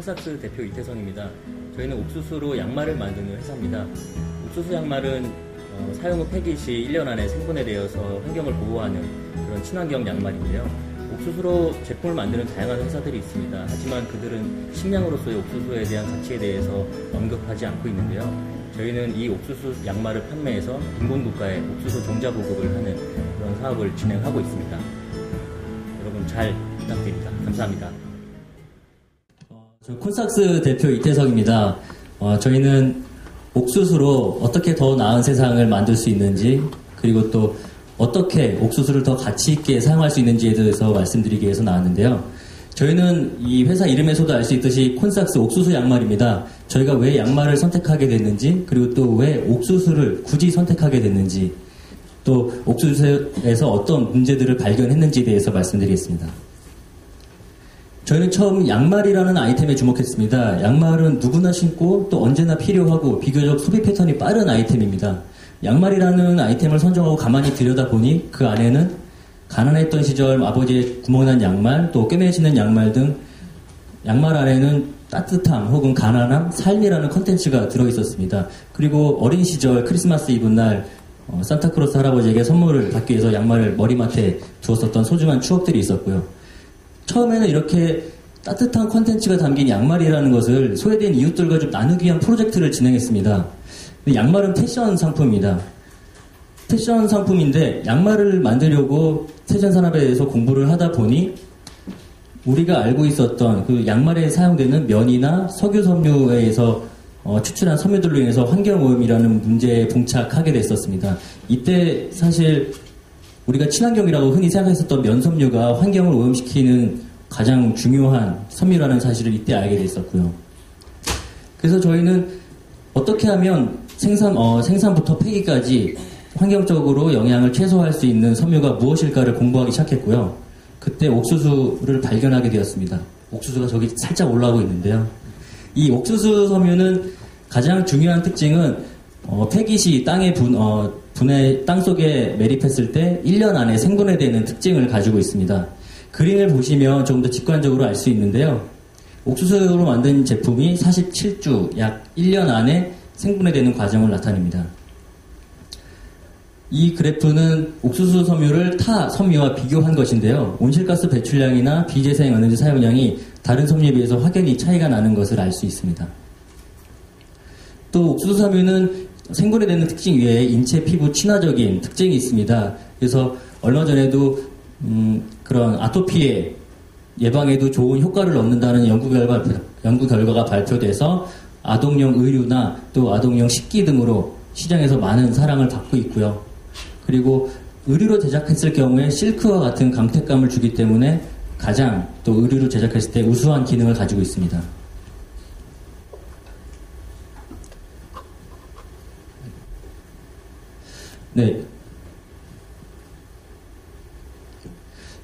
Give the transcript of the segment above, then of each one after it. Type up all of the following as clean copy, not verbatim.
콘삭스 대표 이태성입니다. 저희는 옥수수로 양말을 만드는 회사입니다. 옥수수 양말은 사용 후 폐기 시 1년 안에 생분해 되어서 환경을 보호하는 그런 친환경 양말인데요. 옥수수로 제품을 만드는 다양한 회사들이 있습니다. 하지만 그들은 식량으로서의 옥수수에 대한 가치에 대해서 언급하지 않고 있는데요. 저희는 이 옥수수 양말을 판매해서 빈곤국가에 옥수수 종자 보급을 하는 그런 사업을 진행하고 있습니다. 여러분 잘 부탁드립니다. 감사합니다. 저 콘삭스 대표 이태석입니다. 저희는 옥수수로 어떻게 더 나은 세상을 만들 수 있는지, 그리고 또 어떻게 옥수수를 더 가치 있게 사용할 수 있는지에 대해서 말씀드리기 위해서 나왔는데요. 저희는 이 회사 이름에서도 알 수 있듯이 콘삭스 옥수수 양말입니다. 저희가 왜 양말을 선택하게 됐는지, 그리고 또 왜 옥수수를 굳이 선택하게 됐는지, 또 옥수수에서 어떤 문제들을 발견했는지에 대해서 말씀드리겠습니다. 저희는 처음 양말이라는 아이템에 주목했습니다. 양말은 누구나 신고 또 언제나 필요하고 비교적 소비 패턴이 빠른 아이템입니다. 양말이라는 아이템을 선정하고 가만히 들여다보니 그 안에는 가난했던 시절 아버지의 구멍난 양말, 또 꿰매지는 양말 등 양말 안에는 따뜻함 혹은 가난함, 삶이라는 컨텐츠가 들어있었습니다. 그리고 어린 시절 크리스마스 이브날 산타크로스 할아버지에게 선물을 받기 위해서 양말을 머리맡에 두었었던 소중한 추억들이 있었고요. 처음에는 이렇게 따뜻한 컨텐츠가 담긴 양말이라는 것을 소외된 이웃들과 좀 나누기 위한 프로젝트를 진행했습니다. 양말은 패션 상품입니다. 패션 상품인데 양말을 만들려고 패션 산업에 대해서 공부를 하다 보니 우리가 알고 있었던 그 양말에 사용되는 면이나 석유 섬유에 의해서 추출한 섬유들로 인해서 환경오염이라는 문제에 봉착하게 됐었습니다. 이때 사실 우리가 친환경이라고 흔히 생각했었던 면섬유가 환경을 오염시키는 가장 중요한 섬유라는 사실을 이때 알게 됐었고요. 그래서 저희는 어떻게 하면 생산부터 폐기까지 환경적으로 영향을 최소화할 수 있는 섬유가 무엇일까를 공부하기 시작했고요. 그때 옥수수를 발견하게 되었습니다. 옥수수가 저기 살짝 올라오고 있는데요. 이 옥수수 섬유는 가장 중요한 특징은 폐기 시 땅 속에 매립했을 때 1년 안에 생분해되는 특징을 가지고 있습니다. 그림을 보시면 조금 더 직관적으로 알 수 있는데요. 옥수수로 만든 제품이 47주, 약 1년 안에 생분해되는 과정을 나타냅니다. 이 그래프는 옥수수 섬유를 타 섬유와 비교한 것인데요. 온실가스 배출량이나 비재생 에너지 사용량이 다른 섬유에 비해서 확연히 차이가 나는 것을 알 수 있습니다. 또 옥수수 섬유는 생분해되는 특징 외에 인체 피부 친화적인 특징이 있습니다. 그래서 얼마 전에도 그런 아토피의 예방에도 좋은 효과를 얻는다는 연구 결과가 발표돼서 아동용 의류나 또 아동용 식기 등으로 시장에서 많은 사랑을 받고 있고요. 그리고 의류로 제작했을 경우에 실크와 같은 강택감을 주기 때문에 가장 또 의류로 제작했을 때 우수한 기능을 가지고 있습니다. 네.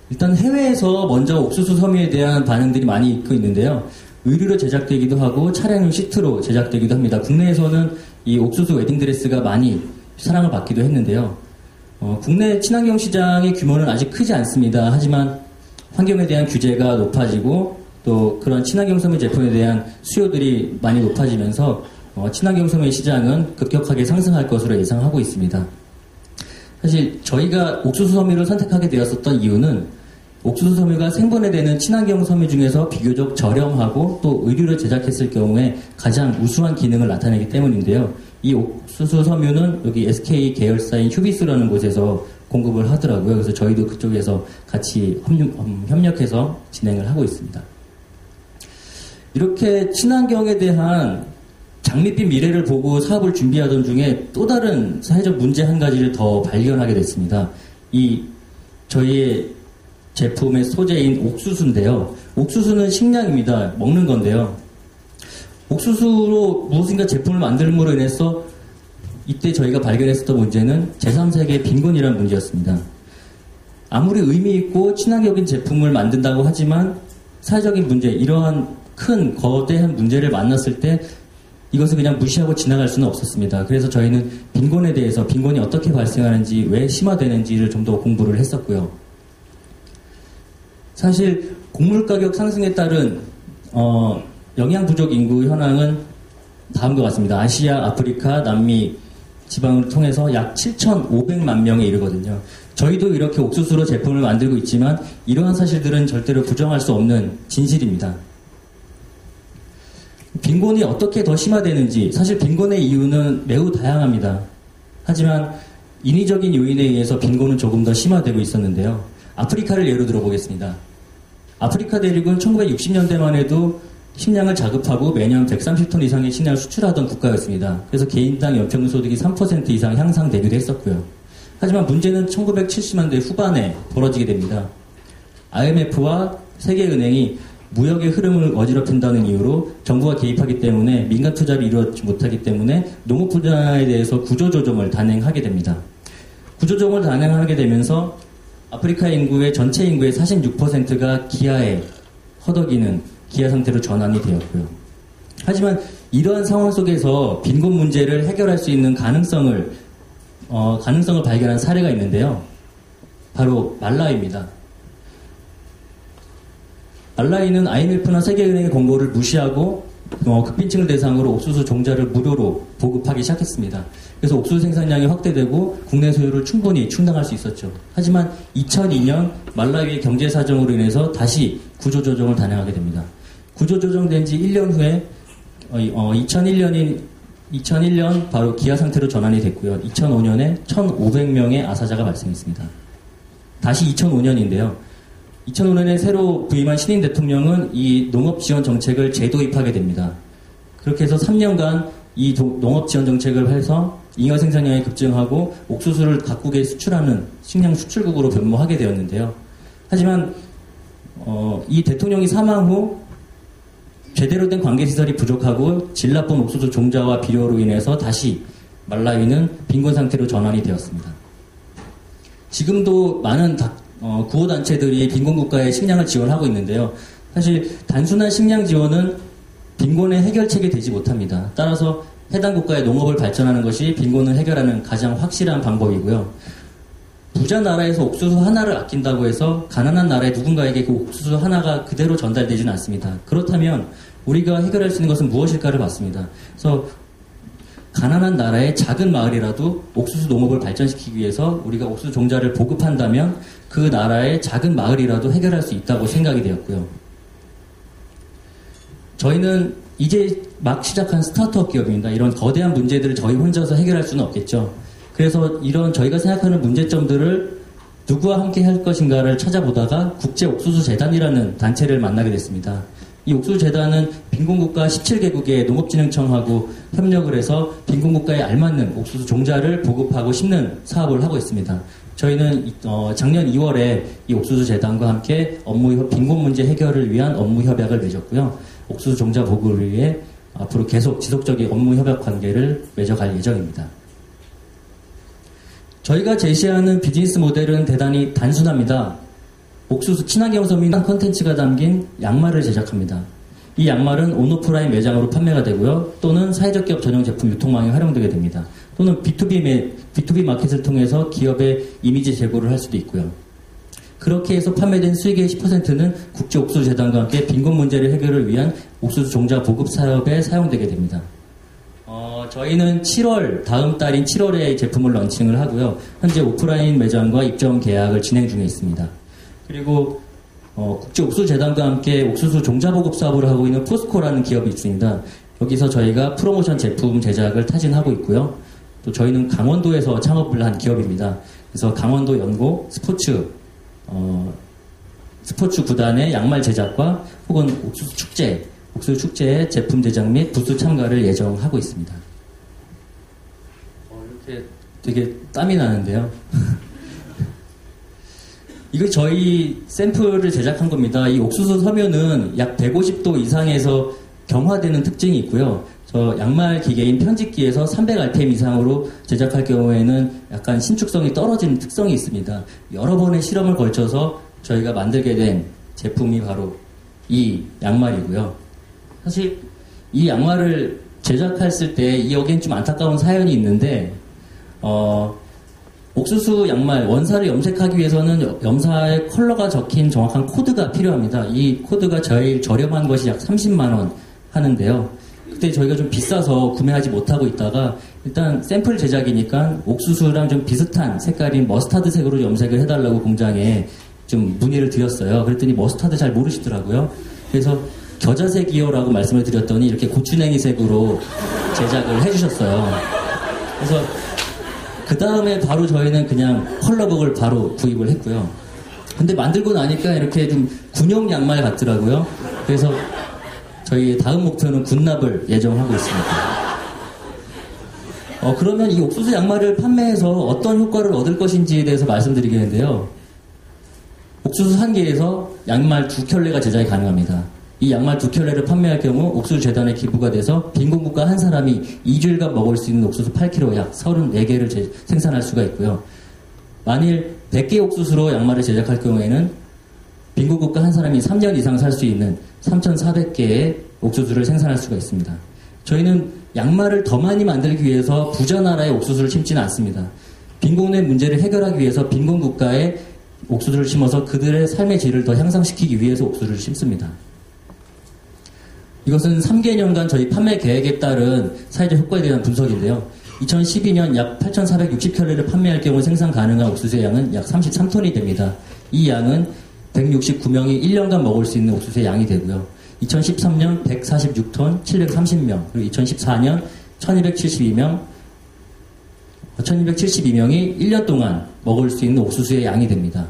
일단 해외에서 먼저 옥수수 섬유에 대한 반응들이 많이 있고 있는데요. 의류로 제작되기도 하고 차량용 시트로 제작되기도 합니다. 국내에서는 이 옥수수 웨딩드레스가 많이 사랑을 받기도 했는데요. 국내 친환경 시장의 규모는 아직 크지 않습니다. 하지만 환경에 대한 규제가 높아지고 또 그런 친환경 섬유 제품에 대한 수요들이 많이 높아지면서 친환경 섬유의 시장은 급격하게 상승할 것으로 예상하고 있습니다. 사실 저희가 옥수수 섬유를 선택하게 되었었던 이유는 옥수수 섬유가 생분해되는 친환경 섬유 중에서 비교적 저렴하고 또 의류로 제작했을 경우에 가장 우수한 기능을 나타내기 때문인데요. 이 옥수수 섬유는 여기 SK 계열사인 휴비스라는 곳에서 공급을 하더라고요. 그래서 저희도 그쪽에서 같이 협력해서 진행을 하고 있습니다. 이렇게 친환경에 대한 장밋빛 미래를 보고 사업을 준비하던 중에 또 다른 사회적 문제 한 가지를 더 발견하게 됐습니다. 저희의 제품의 소재인 옥수수인데요. 옥수수는 식량입니다. 먹는 건데요. 옥수수로 무엇인가 제품을 만들므로 인해서 이때 저희가 발견했었던 문제는 제3세계 빈곤이라는 문제였습니다. 아무리 의미 있고 친환경적인 제품을 만든다고 하지만 사회적인 문제, 이러한 큰 거대한 문제를 만났을 때 이것을 그냥 무시하고 지나갈 수는 없었습니다. 그래서 저희는 빈곤에 대해서 빈곤이 어떻게 발생하는지, 왜 심화되는지를 좀 더 공부를 했었고요. 사실 곡물 가격 상승에 따른 영양 부족 인구 현황은 다음과 같습니다. 아시아, 아프리카, 남미 지방을 통해서 약 7,500만 명에 이르거든요. 저희도 이렇게 옥수수로 제품을 만들고 있지만 이러한 사실들은 절대로 부정할 수 없는 진실입니다. 빈곤이 어떻게 더 심화되는지, 사실 빈곤의 이유는 매우 다양합니다. 하지만 인위적인 요인에 의해서 빈곤은 조금 더 심화되고 있었는데요. 아프리카를 예로 들어보겠습니다. 아프리카 대륙은 1960년대만 해도 식량을 자급하고 매년 130톤 이상의 식량을 수출하던 국가였습니다. 그래서 개인당 연평균소득이 3% 이상 향상되기도 했었고요. 하지만 문제는 1970년대 후반에 벌어지게 됩니다. IMF와 세계은행이 무역의 흐름을 어지럽힌다는 이유로 정부가 개입하기 때문에 민간 투자를 이루지 못하기 때문에 농업 분야에 대해서 구조조정을 단행하게 됩니다. 구조조정을 단행하게 되면서 아프리카 인구의 전체 인구의 46%가 기아에 허덕이는 기아 상태로 전환이 되었고요. 하지만 이러한 상황 속에서 빈곤 문제를 해결할 수 있는 가능성을 발견한 사례가 있는데요. 바로 말라위입니다. 말라위는 IMF나 세계은행의 권고를 무시하고 극빈층을 대상으로 옥수수 종자를 무료로 보급하기 시작했습니다. 그래서 옥수수 생산량이 확대되고 국내 소유를 충분히 충당할 수 있었죠. 하지만 2002년 말라위의 경제 사정으로 인해서 다시 구조조정을 단행하게 됩니다. 구조조정된 지 1년 후에 2001년 바로 기아 상태로 전환이 됐고요. 2005년에 1,500명의 아사자가 발생했습니다. 다시 2005년인데요. 2005년에 새로 부임한 신임 대통령은 이 농업 지원 정책을 재도입하게 됩니다. 그렇게 해서 3년간 이 농업 지원 정책을 해서 잉여 생산량이 급증하고 옥수수를 각국에 수출하는 식량 수출국으로 변모하게 되었는데요. 하지만 이 대통령이 사망 후 제대로 된 관계시설이 부족하고 질 나쁜 옥수수 종자와 비료로 인해서 다시 말라위는 빈곤 상태로 전환이 되었습니다. 지금도 많은 구호단체들이 빈곤국가에 식량을 지원하고 있는데요. 사실 단순한 식량 지원은 빈곤의 해결책이 되지 못합니다. 따라서 해당 국가의 농업을 발전하는 것이 빈곤을 해결하는 가장 확실한 방법이고요. 부자 나라에서 옥수수 하나를 아낀다고 해서 가난한 나라의 누군가에게 그 옥수수 하나가 그대로 전달되지는 않습니다. 그렇다면 우리가 해결할 수 있는 것은 무엇일까를 봤습니다. 그래서 가난한 나라의 작은 마을이라도 옥수수 농업을 발전시키기 위해서 우리가 옥수수 종자를 보급한다면 그 나라의 작은 마을이라도 해결할 수 있다고 생각이 되었고요. 저희는 이제 막 시작한 스타트업 기업입니다. 이런 거대한 문제들을 저희 혼자서 해결할 수는 없겠죠. 그래서 이런 저희가 생각하는 문제점들을 누구와 함께 할 것인가를 찾아보다가 국제옥수수재단이라는 단체를 만나게 됐습니다. 이 옥수수재단은 빈곤국가 17개국의 농업진흥청하고 협력을 해서 빈곤국가에 알맞는 옥수수 종자를 보급하고 심는 사업을 하고 있습니다. 저희는 작년 2월에 이 옥수수재단과 함께 빈곤 문제 해결을 위한 업무 협약을 맺었고요. 옥수수 종자 보급을 위해 앞으로 계속 지속적인 업무 협약 관계를 맺어갈 예정입니다. 저희가 제시하는 비즈니스 모델은 대단히 단순합니다. 옥수수 친환경 서민한 컨텐츠가 담긴 양말을 제작합니다. 이 양말은 온오프라인 매장으로 판매가 되고요. 또는 사회적 기업 전용 제품 유통망에 활용되게 됩니다. 또는 B2B 마켓을 통해서 기업의 이미지 제고를 할 수도 있고요. 그렇게 해서 판매된 수익의 10%는 국제옥수수재단과 함께 빈곤 문제를 해결을 위한 옥수수 종자 보급 사업에 사용되게 됩니다. 저희는 다음 달인 7월에 제품을 런칭을 하고요. 현재 오프라인 매장과 입점 계약을 진행 중에 있습니다. 그리고 국제옥수수재단과 함께 옥수수 종자 보급 사업을 하고 있는 포스코라는 기업이 있습니다. 여기서 저희가 프로모션 제품 제작을 타진하고 있고요. 또 저희는 강원도에서 창업을 한 기업입니다. 그래서 강원도 연고 스포츠 구단의 양말 제작과 혹은 옥수수 축제의 제품 제작 및 부스 참가를 예정하고 있습니다. 이렇게 되게 땀이 나는데요. 이거 저희 샘플을 제작한 겁니다. 이 옥수수 섬유는 약 150도 이상에서 경화되는 특징이 있고요. 저 양말 기계인 편집기에서 300rpm 이상으로 제작할 경우에는 약간 신축성이 떨어지는 특성이 있습니다. 여러 번의 실험을 걸쳐서 저희가 만들게 된 제품이 바로 이 양말이고요. 사실 이 양말을 제작했을 때 여기엔 좀 안타까운 사연이 있는데 옥수수 양말 원사를 염색하기 위해서는 염사에 컬러가 적힌 정확한 코드가 필요합니다. 이 코드가 제일 저렴한 것이 약 30만 원 하는데요. 그때 저희가 좀 비싸서 구매하지 못하고 있다가 일단 샘플 제작이니까 옥수수랑 좀 비슷한 색깔인 머스타드색으로 염색을 해달라고 공장에 좀 문의를 드렸어요. 그랬더니 머스타드 잘 모르시더라고요. 그래서 겨자색이요라고 말씀을 드렸더니 이렇게 고추냉이색으로 제작을 해주셨어요. 그래서 그 다음에 바로 저희는 그냥 컬러북을 바로 구입을 했고요. 근데 만들고 나니까 이렇게 좀 군용 양말 같더라고요. 그래서 저희 다음 목표는 군납을 예정하고 있습니다. 그러면 이 옥수수 양말을 판매해서 어떤 효과를 얻을 것인지에 대해서 말씀드리겠는데요. 옥수수 한 개에서 양말 2켤레가 제작이 가능합니다. 이 양말 2켤레를 판매할 경우 옥수수 재단에 기부가 돼서 빈곤국가 한 사람이 2주일간 먹을 수 있는 옥수수 8kg 약 34개를 생산할 수가 있고요. 만일 100개 옥수수로 양말을 제작할 경우에는 빈곤국가 한 사람이 3년 이상 살 수 있는 3,400개의 옥수수를 생산할 수가 있습니다. 저희는 양말을 더 많이 만들기 위해서 부자 나라의 옥수수를 심지는 않습니다. 빈곤의 문제를 해결하기 위해서 빈곤국가에 옥수수를 심어서 그들의 삶의 질을 더 향상시키기 위해서 옥수수를 심습니다. 이것은 3개년간 저희 판매 계획에 따른 사회적 효과에 대한 분석인데요. 2012년 약 8,460켤레를 판매할 경우 생산 가능한 옥수수의 양은 약 33톤이 됩니다. 이 양은 169명이 1년간 먹을 수 있는 옥수수의 양이 되고요. 2013년 146톤 730명, 그리고 2014년 1272명이 1년 동안 먹을 수 있는 옥수수의 양이 됩니다.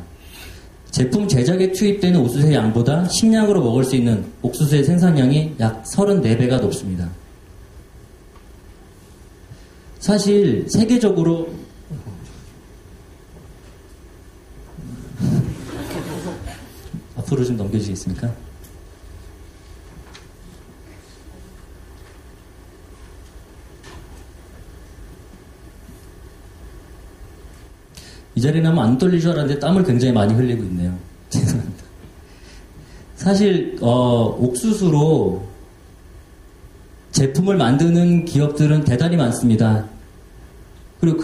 제품 제작에 투입되는 옥수수의 양보다 식량으로 먹을 수 있는 옥수수의 생산량이 약 34배가 높습니다. 사실 세계적으로 앞으로 좀 넘겨주시겠습니까? 이 자리에 나면 안 떨릴 줄 알았는데 땀을 굉장히 많이 흘리고 있네요. 죄송합니다. 사실 옥수수로 제품을 만드는 기업들은 대단히 많습니다. 그리고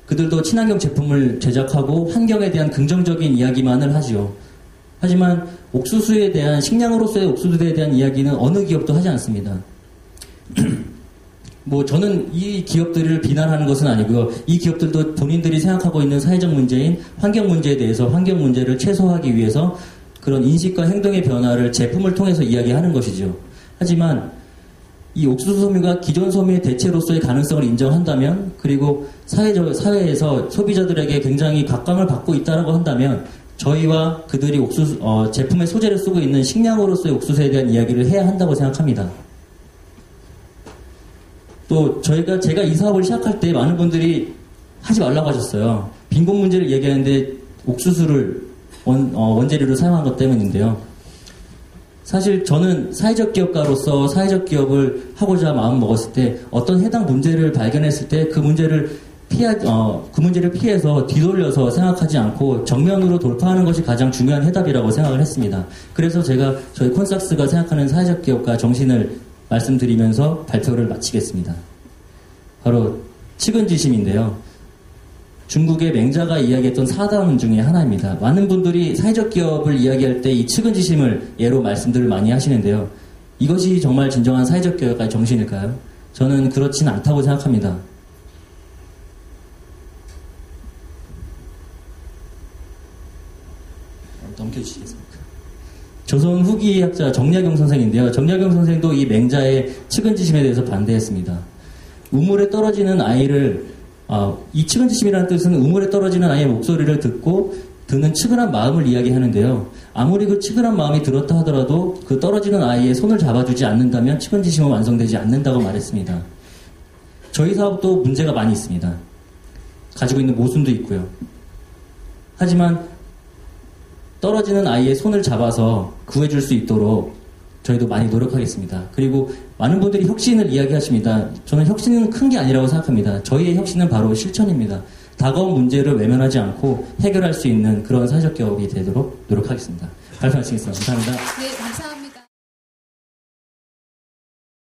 그들도 친환경 제품을 제작하고 환경에 대한 긍정적인 이야기만을 하죠. 하지만 옥수수에 대한 식량으로서의 옥수수에 대한 이야기는 어느 기업도 하지 않습니다. 저는 이 기업들을 비난하는 것은 아니고요. 이 기업들도 본인들이 생각하고 있는 사회적 문제인 환경 문제에 대해서 환경 문제를 최소화하기 위해서 그런 인식과 행동의 변화를 제품을 통해서 이야기하는 것이죠. 하지만 이 옥수수 섬유가 기존 섬유의 대체로서의 가능성을 인정한다면, 그리고 사회에서 소비자들에게 굉장히 각광을 받고 있다라고 한다면, 저희와 그들이 제품의 소재를 쓰고 있는 식량으로서의 옥수수에 대한 이야기를 해야 한다고 생각합니다. 또 제가 이 사업을 시작할 때 많은 분들이 하지 말라고 하셨어요. 빈곤 문제를 얘기하는데 옥수수를 원재료로 사용한 것 때문인데요. 사실 저는 사회적 기업가로서 사회적 기업을 하고자 마음 먹었을 때 어떤 해당 문제를 발견했을 때 그 문제를 피해서 뒤돌려서 생각하지 않고 정면으로 돌파하는 것이 가장 중요한 해답이라고 생각을 했습니다. 그래서 제가 저희 콘삭스가 생각하는 사회적 기업가 정신을 말씀드리면서 발표를 마치겠습니다. 바로 측은지심인데요. 중국의 맹자가 이야기했던 사다문 중에 하나입니다. 많은 분들이 사회적 기업을 이야기할 때 이 측은지심을 예로 말씀들을 많이 하시는데요. 이것이 정말 진정한 사회적 기업가의 정신일까요? 저는 그렇진 않다고 생각합니다. 넘겨주시겠습니까? 조선 후기 학자 정약용 선생인데요. 정약용 선생도 이 맹자의 측은지심에 대해서 반대했습니다. 우물에 떨어지는 아이를 이 측은지심이라는 뜻은 우물에 떨어지는 아이의 목소리를 듣고 드는 측은한 마음을 이야기하는데요. 아무리 그 측은한 마음이 들었다 하더라도 그 떨어지는 아이의 손을 잡아주지 않는다면 측은지심은 완성되지 않는다고 말했습니다. 저희 사업도 문제가 많이 있습니다. 가지고 있는 모순도 있고요. 하지만 떨어지는 아이의 손을 잡아서 구해줄 수 있도록 저희도 많이 노력하겠습니다. 그리고 많은 분들이 혁신을 이야기하십니다. 저는 혁신은 큰 게 아니라고 생각합니다. 저희의 혁신은 바로 실천입니다. 다가온 문제를 외면하지 않고 해결할 수 있는 그런 사회적 기업이 되도록 노력하겠습니다. 발표 마치겠습니다. 감사합니다. 네, 감사합니다.